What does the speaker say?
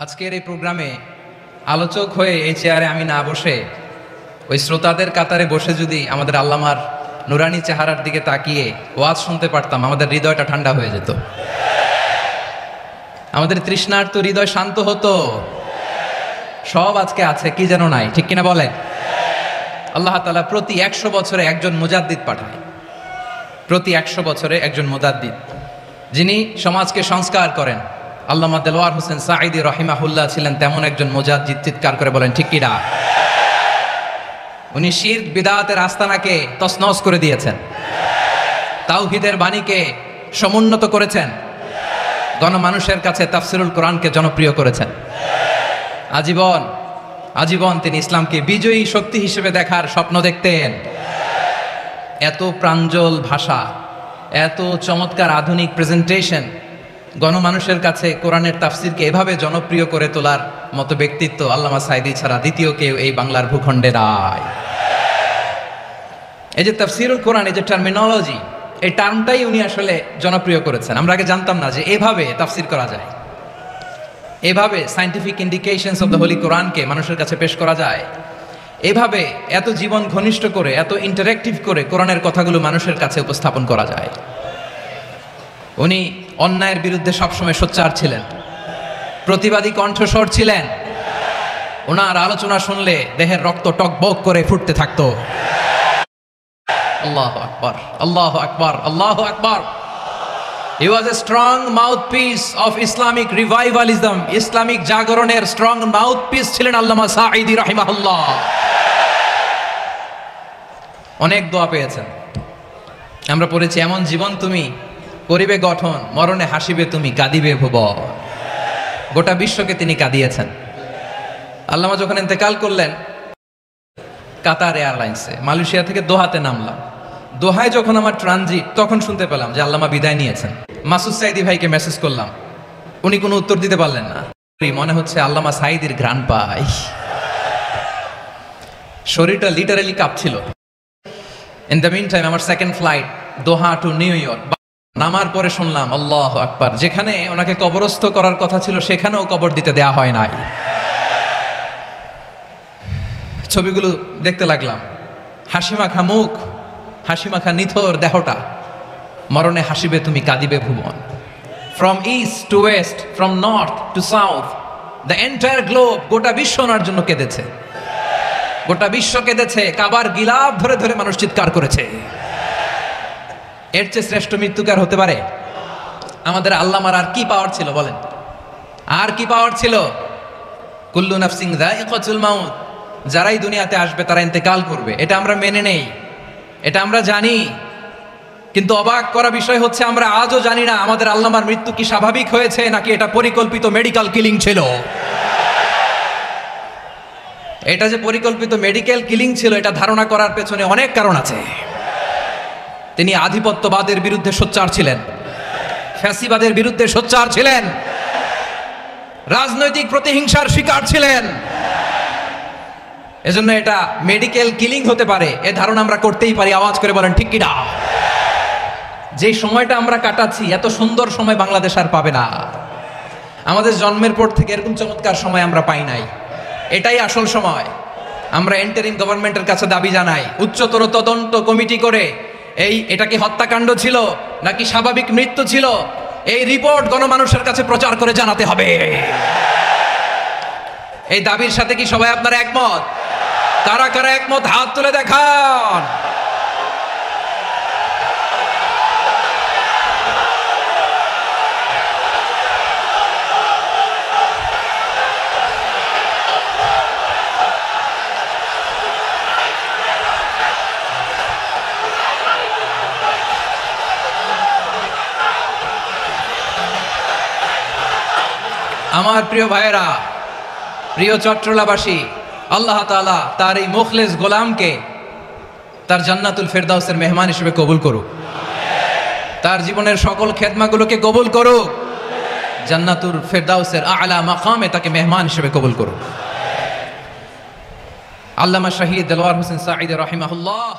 আজকের এই প্রোগ্রামে আলোচক হয়ে এই চেয়ারে আমি না বসে ওই শ্রোতাদের কাতারে বসে যদি আমাদের আল্লামার নুরানি চেহারার দিকে তাকিয়ে ওয়াজ শুনতে পারতাম, আমাদের হৃদয়টা ঠান্ডা হয়ে যেত, আমাদের তৃষ্ণার্ত হৃদয় শান্ত হতো। সব আজকে আছে, কি যেন নাই, ঠিক কিনা বলেন? আল্লাহ তাআলা প্রতি 100 বছরে একজন মুজাদ্দিদ পাঠায়, প্রতি 100 বছরে একজন মুজাদ্দিদ, যিনি সমাজকে সংস্কার করেন। আল্লামা দেলোয়ার হোসেন সাঈদী রহিমাহুল্লাহ ছিলেন তেমন একজন মুজাদ্দিদ। চিৎকার করে বলেন ঠিক কিনা? উনি শিরক বিদআতের আস্তানাকে তছনছ করে দিয়েছেন, তাওহীদের বাণীকে সমুন্নত করেছেন, গণমানুষের কাছে তাফসিরুল কোরআনকে জনপ্রিয় করেছেন। আজীবন তিনি ইসলামকে বিজয়ী শক্তি হিসেবে দেখার স্বপ্ন দেখতেন। এত প্রাঞ্জল ভাষা, এত চমৎকার আধুনিক প্রেজেন্টেশন, গণমানুষের কাছে কোরআনের তাফসিরকে এভাবে জনপ্রিয় করে তোলার মতো ব্যক্তিত্ব আল্লামা সাঈদী ছাড়া দ্বিতীয় কেউ এই বাংলার ভূখণ্ডে নাই। এই যে তাফসিরুল কোরআন, এই যে টার্মিনোলজি, এই টার্মটাই উনি আসলে জনপ্রিয় করেছেন। আমরা আগে জানতাম না যে এভাবে তাফসির করা যায়, এভাবে scientific indications of the Holi কোরআনকে মানুষের কাছে পেশ করা যায়, এভাবে এত জীবন ঘনিষ্ঠ করে, এত ইন্টারেক্টিভ করে কোরআনের কথাগুলো মানুষের কাছে উপস্থাপন করা যায়। উনি অন্যায়ের বিরুদ্ধে সবসময় সোচ্চার ছিলেন, প্রতিবাদী কণ্ঠস্বর ছিলেন। ওনার আলোচনা শুনলে দেহের রক্ত টকবক করে ফুটতে থাকতো। আল্লাহু আকবার, আল্লাহু আকবার, আল্লাহু আকবার। He was a strong mouthpiece of Islamic revivalism. Islamic জাগরণের স্ট্রং মাউথপিস ছিলেন আল্লামা সাঈদী রাহিমাহুল্লাহ। অনেক দোয়া পেয়েছেন, আমরা পড়েছি, এমন জীবন তুমি করিবে গঠন, মরণে হাসিবে তুমি, কাঁদিবে ভুবন। গোটা বিশ্বকে তিনি কাঁদিয়েছেন। আল্লামা যখন ইন্তেকাল করলেন কাতার এয়ারলাইন্সে, মালয়েশিয়া থেকে দোহাতে নামলাম। দোহায় যখন আমার ট্রানজিট, তখন শুনতে পেলাম যে আল্লামা বিদায় নিয়েছেন। মাসুদ সাঈদী ভাইকে মেসেজ করলাম, উনি কোনো উত্তর দিতে পারলেন না। মনে হচ্ছে আল্লামা সাঈদীর ঘ্রাণ পাই। শরীরটা লিটারালি কাঁপছিল। ইন দ্য মিন টাইম আমার second flight Doha to New York. নামার পরে শুনলাম আল্লাহু আকবার, যেখানে ওনাকে কবরস্থ করার কথা ছিল সেখানেও কবর দিতে দেয়া হয় নাই। ছবিগুলো দেখতে লাগলাম, হাসিমাখা মুখ, হাসিমাখা নিথর দেহটা, মরণে হাসিবে তুমি, কাঁদিবে ভুবন। From east to west, from north to south, the entire globe, গোটা বিশ্ব ওনার জন্য কেঁদেছে, গোটা বিশ্ব কেঁদেছে। কাবার গিলাফ ধরে ধরে মানুষ চিৎকার করেছে। এর চেয়ে শ্রেষ্ঠ মৃত্যুকার হতে পারে? আমাদের আল্লামার আর কি পাওয়ার ছিল বলেন? আর কি পাওয়ার ছিল? কুল্লু নাফসিন যায়িকাতুল মাউত, যারাই দুনিয়াতে আসবে তারা ইন্তেকাল করবে, এটা আমরা মেনে নেই, এটা আমরা জানি। কিন্তু অবাক করা বিষয় হচ্ছে আমরা আজও জানি না আমাদের আল্লামার মৃত্যু কি স্বাভাবিক হয়েছে নাকি এটা পরিকল্পিত মেডিকেল কিলিং ছিল। এটা যে পরিকল্পিত মেডিকেল কিলিং ছিল, এটা ধারণা করার পেছনে অনেক কারণ আছে। তিনি আধিপত্যবাদের বিরুদ্ধে সোচ্চার ছিলেন, ফ্যাসিবাদের বিরুদ্ধে সোচ্চার ছিলেন, রাজনৈতিক প্রতিহিংসার শিকার ছিলেন। এজন্য এটা মেডিকেল কিলিং হতে পারে এ ধারণা আমরা করতেই পারি। আওয়াজ করে বলেন ঠিক কিনা? যে সময়টা আমরা কাটাচ্ছি, এত সুন্দর সময় বাংলাদেশ আর পাবে না। আমাদের জন্মের পর থেকে এরকম চমৎকার সময় আমরা পাই নাই। এটাই আসল সময়। আমরা ইন্টারিম গভর্নমেন্টের কাছে দাবি জানাই, উচ্চতর তদন্ত কমিটি করে এটা কি হত্যাকাণ্ড ছিল নাকি স্বাভাবিক মৃত্যু ছিল, এই রিপোর্ট গণমানুষের কাছে প্রচার করে জানাতে হবে। এই দাবির সাথে কি সবাই আপনারা একমত? কারা কারা একমত হাত তুলে দেখান। আমার প্রিয় ভাইয়েরা, প্রিয় চট্টলাবাসী, আল্লাহ তাআলা তার এই মুখলেস গোলামকে তার জান্নাতুল ফেরদাউসের মেহমান হিসেবে কবুল করুক, তার জীবনের সকল খেদমাগুলোকে কবুল করুক, জান্নাতুল ফেরদাউসের আলা মাকামে তাকে মেহমান হিসেবে কবুল করুক। আল্লামা শহীদ দেলোয়ার হোসেন সাঈদী রাহিমাহুল্লাহ।